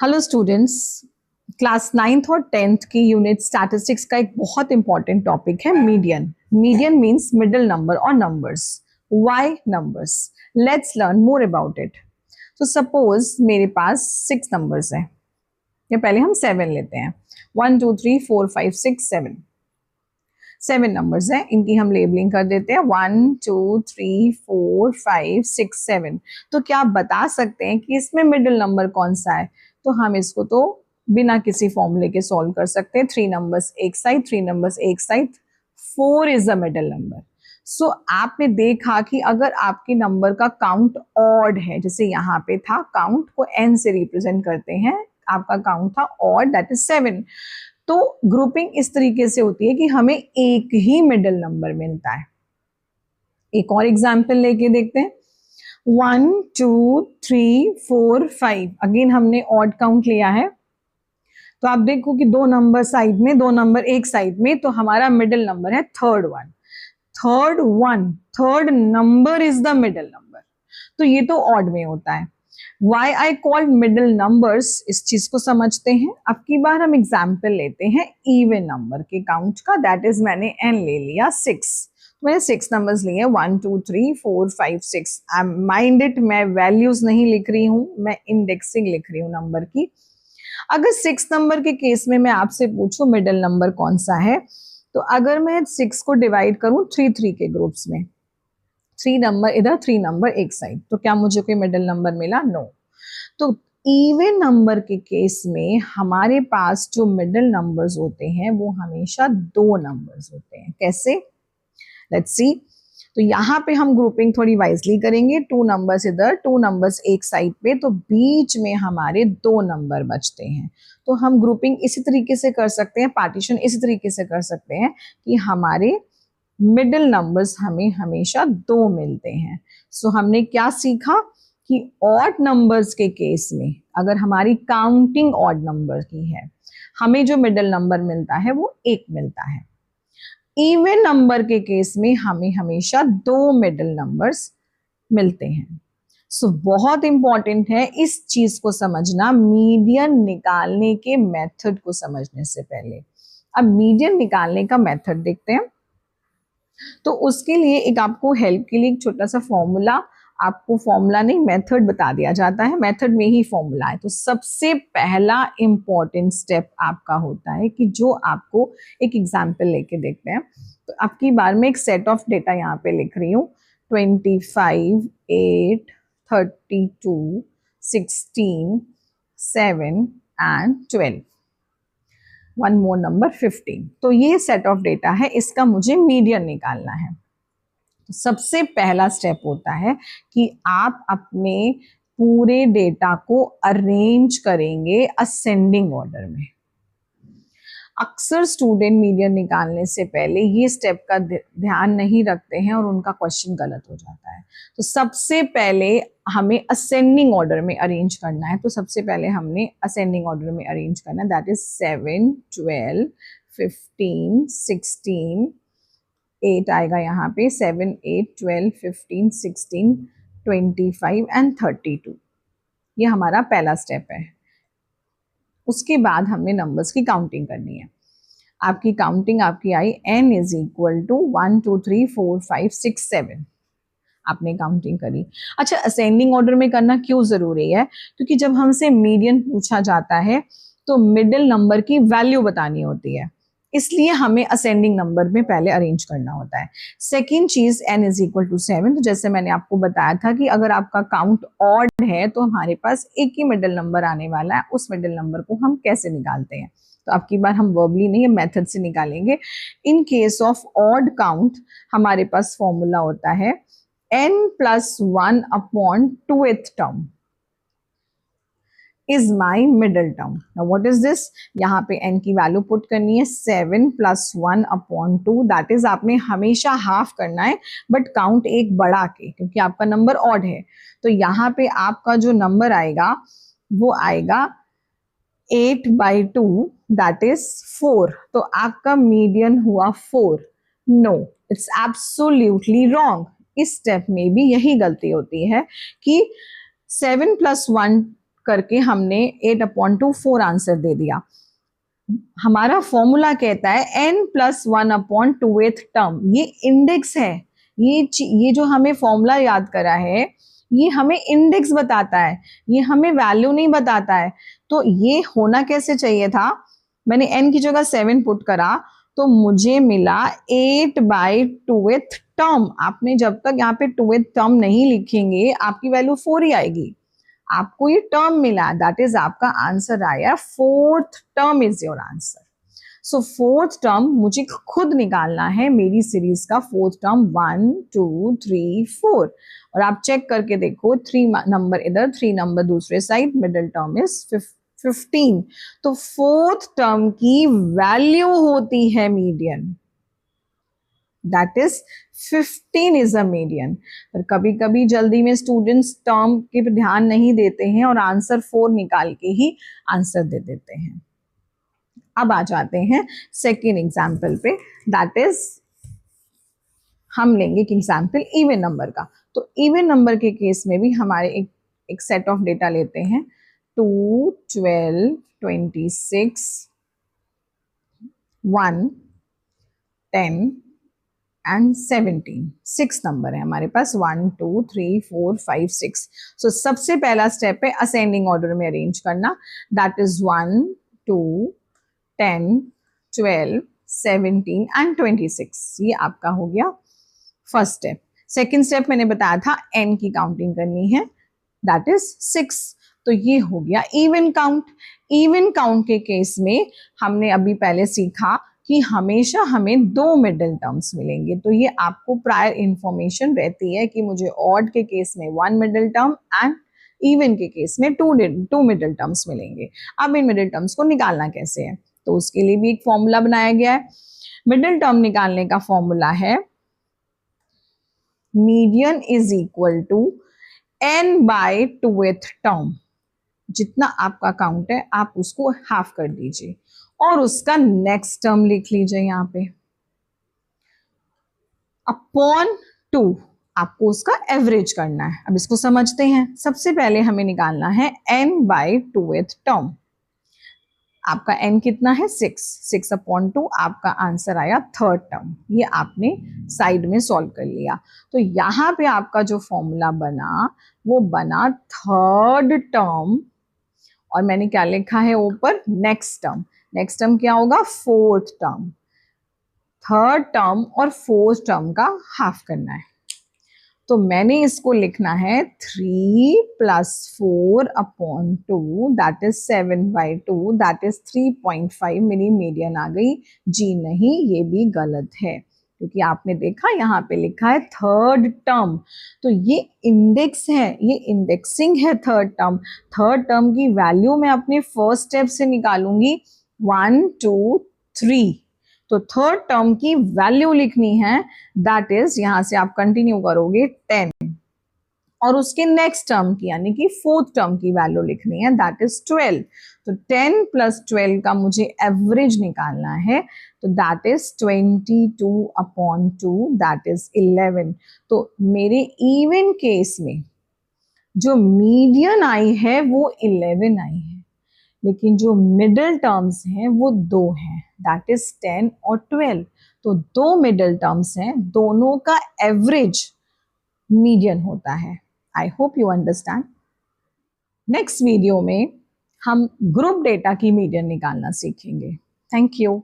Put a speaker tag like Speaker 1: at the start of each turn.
Speaker 1: Hello students, class 9th और 10th की unit statistics का एक बहुत इंपॉर्टेंट टॉपिक है median. Median means middle number और numbers. Why numbers? Let's learn more about it. तो सपोज मेरे पास 6 नंबर्स हैं, या पहले हम 7 लेते हैं। 1 2 3 4 5 6 7 7 नंबर्स हैं, इनकी हम लेबलिंग कर देते हैं 1 2 3 4 5 6 7। तो क्या आप बता सकते हैं कि इसमें मिडिल नंबर कौन सा है? तो हम इसको तो बिना किसी फॉर्मूले के सॉल्व कर सकते हैं। 3 नंबर्स एक साइड, 3 नंबर्स एक side, 4 is the middle number. So आपने देखा कि अगर आपके नंबर का काउंट ऑड है, जैसे यहाँ पे था, काउंट को n से रिप्रेजेंट करते हैं, आपका काउंट था ऑड, दैट इज 7। तो ग्रुपिंग इस तरीके से होती है कि हमें एक ही मिडिल नंबर मिलता है। एक और एग्जाम्पल लेके देखते हैं। 1 2 3 4 5, अगेन हमने ऑड काउंट लिया है। तो आप देखो कि 2 नंबर साइड में, 2 नंबर एक साइड में, तो हमारा मिडिल नंबर है third one. Third number is the middle number. तो ये तो ऑड में होता है। Why I call middle numbers, इस चीज को समझते हैं। अब की बार हम एग्जाम्पल लेते हैं इवन नंबर के काउंट का, दैट इज मैंने n ले लिया 6। तो मैंने 6 नंबर्स लिए 1 2 3 4 5 6। आई माइंड इट, मैं वैल्यूज नहीं लिख रही हूं, मैं इंडेक्सिंग लिख रही हूँ नंबर की। अगर 6 नंबर के केस में मैं आपसे पूछूं मिडिल नंबर कौन सा है, तो अगर मैं 6 को डिवाइड करूं 3 3 के ग्रुप्स में, 3 नंबर इधर, 3 नंबर एक साइड, तो क्या मुझे कोई मिडिल नंबर मिला? नो। तो इवन नंबर के केस में हमारे पास जो मिडिल नंबर्स होते हैं वो हमेशा 2 नंबर्स होते हैं। कैसे? Let's see. तो यहाँ पे हम ग्रुपिंग थोड़ी वाइजली करेंगे। 2 नंबर्स इधर, 2 नंबर्स एक साइड पे, तो बीच में हमारे 2 नंबर बचते हैं। तो हम ग्रुपिंग इसी तरीके से कर सकते हैं, पार्टीशन इसी तरीके से कर सकते हैं कि हमारे मिडिल नंबर्स हमें हमेशा 2 मिलते हैं। सो हमने क्या सीखा कि ऑड नंबर्स के केस में, अगर हमारी काउंटिंग ऑड नंबर की है, हमें जो मिडिल नंबर मिलता है वो 1 मिलता है। इवन नंबर के केस में हमें हमेशा 2 मिडिल नंबर्स मिलते हैं। सो बहुत इंपॉर्टेंट है इस चीज को समझना मीडियन निकालने के मेथड को समझने से पहले। अब मीडियन निकालने का मेथड देखते हैं। तो उसके लिए एक आपको हेल्प के लिए एक छोटा सा फॉर्मूला, आपको फॉर्मूला नहीं मेथड बता दिया जाता है, मेथड में ही फॉर्मूला है। तो सबसे पहला इंपॉर्टेंट स्टेप आपका होता है कि जो आपको एक एग्जांपल लेके देखते हैं। तो आपकी बार में एक सेट ऑफ डेटा यहाँ पे लिख रही हूँ, 25 8 32 16 7 एंड 12, वन मोर नंबर 15। तो ये सेट ऑफ डेटा है, इसका मुझे मीडियन निकालना है। तो सबसे पहला स्टेप होता है कि आप अपने पूरे डेटा को अरेंज करेंगे असेंडिंग ऑर्डर में। अक्सर स्टूडेंट मीडियन निकालने से पहले ये स्टेप का ध्यान नहीं रखते हैं और उनका क्वेश्चन गलत हो जाता है। तो सबसे पहले हमें असेंडिंग ऑर्डर में अरेंज करना है। तो सबसे पहले हमने असेंडिंग ऑर्डर में अरेंज करना है, दैट इज 7 12 15 16, 8 आएगा यहाँ पे, 7 8 12 15 16 25 एंड 32। ये हमारा पहला स्टेप है। उसके बाद हमने नंबर्स की काउंटिंग करनी है। आपकी काउंटिंग आपकी आई n इज इक्वल टू 1 2 3 4 5 6 7। आपने काउंटिंग करी। अच्छा, असेंडिंग ऑर्डर में करना क्यों जरूरी है? क्योंकि जब हमसे मीडियन पूछा जाता है तो मिडिल नंबर की वैल्यू बतानी होती है, इसलिए हमें असेंडिंग नंबर में पहले अरेंज करना होता है। सेकेंड चीज, n इज इक्वल टू 7। तो जैसे मैंने आपको बताया था कि अगर आपका काउंट ऑड है तो हमारे पास एक ही मिडिल नंबर आने वाला है, उस मिडिल नंबर को हम कैसे निकालते हैं? तो आपकी बार हम वर्बली नहीं, मेथड से निकालेंगे। In case of odd count हमारे पास फॉर्मूला होता है n plus 1 upon 2th term is my middle term. Now what is this? यहाँ पे n की वैल्यू पुट करनी है 7 प्लस 1 अपॉन 2, दैट इज आपने हमेशा हाफ करना है, बट काउंट एक बढ़ा के, क्योंकि आपका नंबर ऑड है। तो यहाँ पे आपका जो नंबर आएगा वो आएगा 8/2, दैट इज 4। तो आपका मीडियन हुआ 4। No, it's absolutely wrong. इस स्टेप में भी यही गलती होती है कि 7 प्लस 1 करके हमने 8/2 4 आंसर दे दिया। हमारा फॉर्मूला कहता है n+1/2th टर्म, ये इंडेक्स है। ये जो हमें फॉर्मूला याद करा है ये हमें इंडेक्स बताता है, ये हमें वैल्यू नहीं बताता है। तो ये होना कैसे चाहिए था, मैंने n की जगह 7 पुट करा तो मुझे मिला 8/2th टर्म। आपने जब तक यहाँ पे 2th टर्म नहीं लिखेंगे आपकी वैल्यू 4 ही आएगी। आपको ये टर्म मिला, दैट इज आपका आंसर आया 4th term is your answer. So 4th term मुझे खुद निकालना है, मेरी सीरीज का 4th टर्म 1 2 3 4। और आप चेक करके देखो 3 नंबर इधर 3 नंबर दूसरे साइड, मिडिल टर्म इज 15। तो 4th टर्म की वैल्यू होती है median, that is 15 is a median. पर कभी कभी जल्दी में स्टूडेंट्स टर्म के ध्यान नहीं देते हैं और आंसर 4 निकाल के ही आंसर दे देते हैं। अब आ जाते हैं सेकेंड एग्जाम्पल पे, दैट इज हम लेंगे एक एग्जाम्पल इवन नंबर का। तो इवन नंबर के केस में भी हमारे एक सेट ऑफ डेटा लेते हैं 2 12 26 1 10 एंड 17। 6 नंबर है हमारे पास, 1 2 3 4 5 6। सो सबसे पहला स्टेप है असेंडिंग ऑर्डर में अरेंज करना, दैट इज 1 2 10 12 17 एंड 26। ये आपका हो गया फर्स्ट स्टेप। सेकेंड स्टेप मैंने बताया था n की काउंटिंग करनी है, दैट इज 6। तो ये हो गया इवन काउंट। इवन काउंट के केस में हमने अभी पहले सीखा कि हमेशा हमें 2 मिडिल टर्म्स मिलेंगे। तो ये आपको प्रायर इंफॉर्मेशन रहती है कि मुझे ऑड के केस में 1 मिडिल टर्म एंड इवन के केस में 2 मिडिल टर्म्स मिलेंगे। अब इन मिडिल टर्म्स को निकालना कैसे है, तो उसके लिए भी एक फॉर्मूला बनाया गया है। मिडिल टर्म निकालने का फॉर्मूला है median is equal to n/2th term. जितना आपका काउंट है आप उसको हाफ कर दीजिए और उसका नेक्स्ट टर्म लिख लीजिए यहाँ पे अपॉन 2। आपको उसका एवरेज करना है। अब इसको समझते हैं। सबसे पहले हमें निकालना है n/2th टर्म। आपका n कितना है 6, 6/2 आपका आंसर आया थर्ड टर्म। ये आपने साइड में सॉल्व कर लिया। तो यहाँ पे आपका जो फॉर्मूला बना वो बना थर्ड टर्म, और मैंने क्या लिखा है ऊपर नेक्स्ट टर्म। नेक्स्ट टर्म क्या होगा फोर्थ टर्म। थर्ड टर्म और फोर्थ टर्म का हाफ करना है। तो मैंने इसको लिखना है 3 + 4/2 दैट इज 7/2 दैट इज 3.5। मेरी मीडियन आ गई। जी नहीं, ये भी गलत है क्योंकि आपने देखा यहाँ पे लिखा है थर्ड टर्म। तो ये इंडेक्स है, ये इंडेक्सिंग है थर्ड टर्म। थर्ड टर्म की वैल्यू मैं अपने फर्स्ट स्टेप से निकालूंगी 1 2 3। तो थर्ड टर्म की वैल्यू लिखनी है, दैट इज यहां से आप कंटिन्यू करोगे 10, और उसके नेक्स्ट टर्म की यानी कि फोर्थ टर्म की वैल्यू लिखनी है, दैट इज 12। तो 10 + 12 का मुझे एवरेज निकालना है, तो दैट इज 22/2 दैट इज 11। तो मेरे इवन केस में जो मीडियन आई है वो 11 आई है, लेकिन जो मिडिल टर्म्स हैं वो 2 हैं, दैट इज 10 और 12। तो 2 मिडिल टर्म्स हैं, दोनों का एवरेज मीडियन होता है। I hope you understand. Next video में हम ग्रुप डेटा की मीडियन निकालना सीखेंगे। Thank you.